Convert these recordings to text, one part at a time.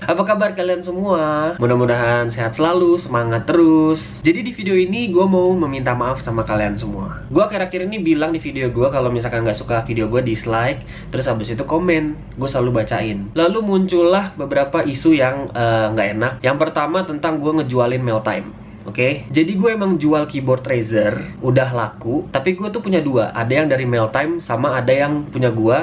Apa kabar kalian semua? Mudah-mudahan sehat selalu, semangat terus. Jadi di video ini gue mau meminta maaf sama kalian semua. Gue akhir-akhir ini bilang di video gue kalau misalkan nggak suka video gue dislike, terus habis itu komen. Gue selalu bacain. Lalu muncullah beberapa isu yang nggak enak. Yang pertama tentang gue ngejualin Meltime. Oke, jadi gue emang jual keyboard Razer, udah laku. Tapi gue tuh punya dua, ada yang dari Meltime sama ada yang punya gue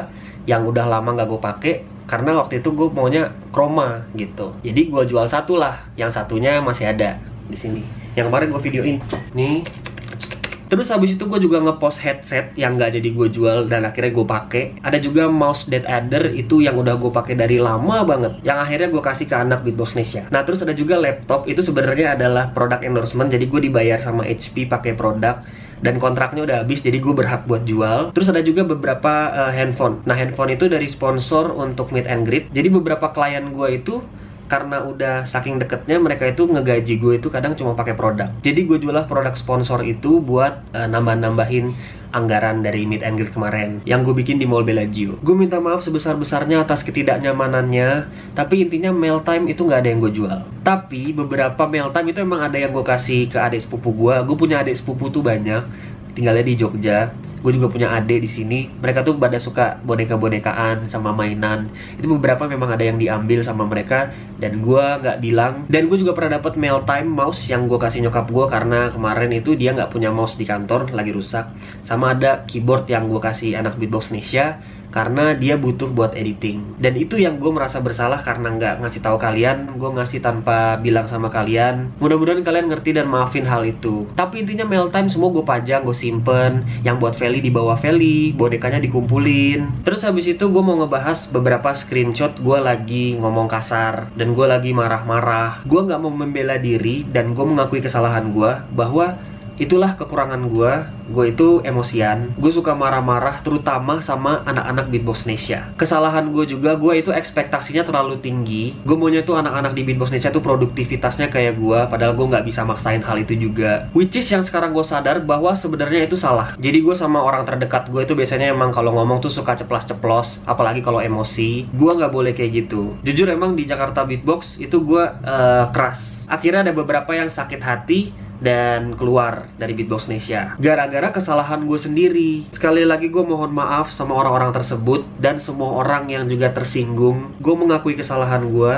yang udah lama nggak gue pakai. Karena waktu itu gue maunya chroma gitu. Jadi gue jual satu lah, yang satunya masih ada di sini. Yang kemarin gue videoin. Nih. Terus habis itu gue juga ngepost headset yang nggak jadi gue jual dan akhirnya gue pakai. Ada juga mouse Dead Adder itu yang udah gue pakai dari lama banget. Yang akhirnya gue kasih ke anak Beatbox Nesia. Nah terus ada juga laptop, itu sebenarnya adalah product endorsement. Jadi gue dibayar sama HP pakai produk. Dan kontraknya udah habis, jadi gue berhak buat jual. Terus ada juga beberapa handphone. Nah handphone itu dari sponsor untuk meet and greet. Jadi beberapa klien gue itu karena udah saking deketnya, mereka itu ngegaji gue itu kadang cuma pakai produk. Jadi gue jual produk sponsor itu buat nambah-nambahin anggaran dari meet and greet kemarin yang gue bikin di Mall Bellagio. Gue minta maaf sebesar-besarnya atas ketidaknyamanannya. Tapi intinya Meltime itu nggak ada yang gue jual. Tapi beberapa Meltime itu emang ada yang gue kasih ke adik sepupu gue. Gue punya adik sepupu tuh banyak, tinggalnya di Jogja. Gue juga punya adik di sini. Mereka tuh pada suka boneka-bonekaan sama mainan. Itu beberapa memang ada yang diambil sama mereka dan gue nggak bilang. Dan gue juga pernah dapet Meltime mouse yang gue kasih nyokap gue karena kemarin itu dia nggak punya mouse di kantor, lagi rusak. Sama ada keyboard yang gue kasih anak Beatbox Nesia karena dia butuh buat editing. Dan itu yang gue merasa bersalah karena nggak ngasih tahu kalian. Gue ngasih tanpa bilang sama kalian. Mudah-mudahan kalian ngerti dan maafin hal itu. Tapi intinya Meltime semua gue pajang, gue simpen. Yang buat Feli di bawah Feli, bonekanya dikumpulin. Terus habis itu gue mau ngebahas beberapa screenshot gue lagi ngomong kasar dan gue lagi marah-marah. Gue nggak mau membela diri dan gue mengakui kesalahan gue bahwa itulah kekurangan gue. Gue itu emosian. Gue suka marah-marah, terutama sama anak-anak Beatbox Nesia. Kesalahan gue juga, gue itu ekspektasinya terlalu tinggi. Gue maunya tuh anak-anak di Beatbox Nesia tuh produktivitasnya kayak gue. Padahal gue nggak bisa maksain hal itu juga. Which is yang sekarang gue sadar bahwa sebenarnya itu salah. Jadi gue sama orang terdekat gue itu biasanya emang kalau ngomong tuh suka ceplas-ceplos. Apalagi kalau emosi. Gue nggak boleh kayak gitu. Jujur emang di Jakarta Beatbox itu gue keras. Akhirnya ada beberapa yang sakit hati dan keluar dari Beatbox Nesia gara-gara kesalahan gue sendiri. Sekali lagi gue mohon maaf sama orang-orang tersebut dan semua orang yang juga tersinggung. Gue mengakui kesalahan gue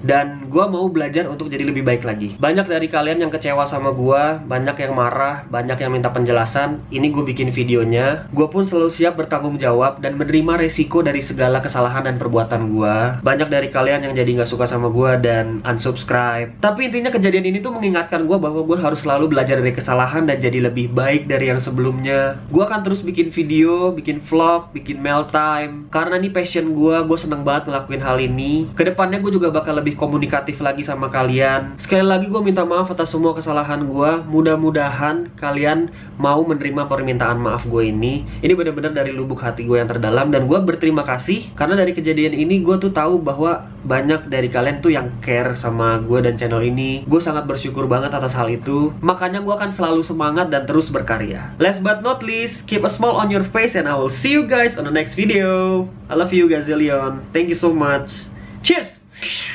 dan gue mau belajar untuk jadi lebih baik lagi. Banyak dari kalian yang kecewa sama gue, banyak yang marah, banyak yang minta penjelasan. Ini gue bikin videonya. Gue pun selalu siap bertanggung jawab dan menerima resiko dari segala kesalahan dan perbuatan gue. Banyak dari kalian yang jadi gak suka sama gue dan unsubscribe. Tapi intinya kejadian ini tuh mengingatkan gue bahwa gue harus selalu belajar dari kesalahan dan jadi lebih baik dari yang sebelumnya. Gue akan terus bikin video, bikin vlog, bikin Meltime karena ini passion gue seneng banget ngelakuin hal ini. Kedepannya gue juga bakal lebih komunikatif lagi sama kalian. Sekali lagi gue minta maaf atas semua kesalahan gue. Mudah-mudahan kalian mau menerima permintaan maaf gue ini. Ini benar-benar dari lubuk hati gue yang terdalam. Dan gue berterima kasih karena dari kejadian ini gue tuh tahu bahwa banyak dari kalian tuh yang care sama gue dan channel ini. Gue sangat bersyukur banget atas hal itu. Makanya gue akan selalu semangat dan terus berkarya. Last but not least, keep a smile on your face and I will see you guys on the next video. I love you gazillion. Thank you so much. Cheers!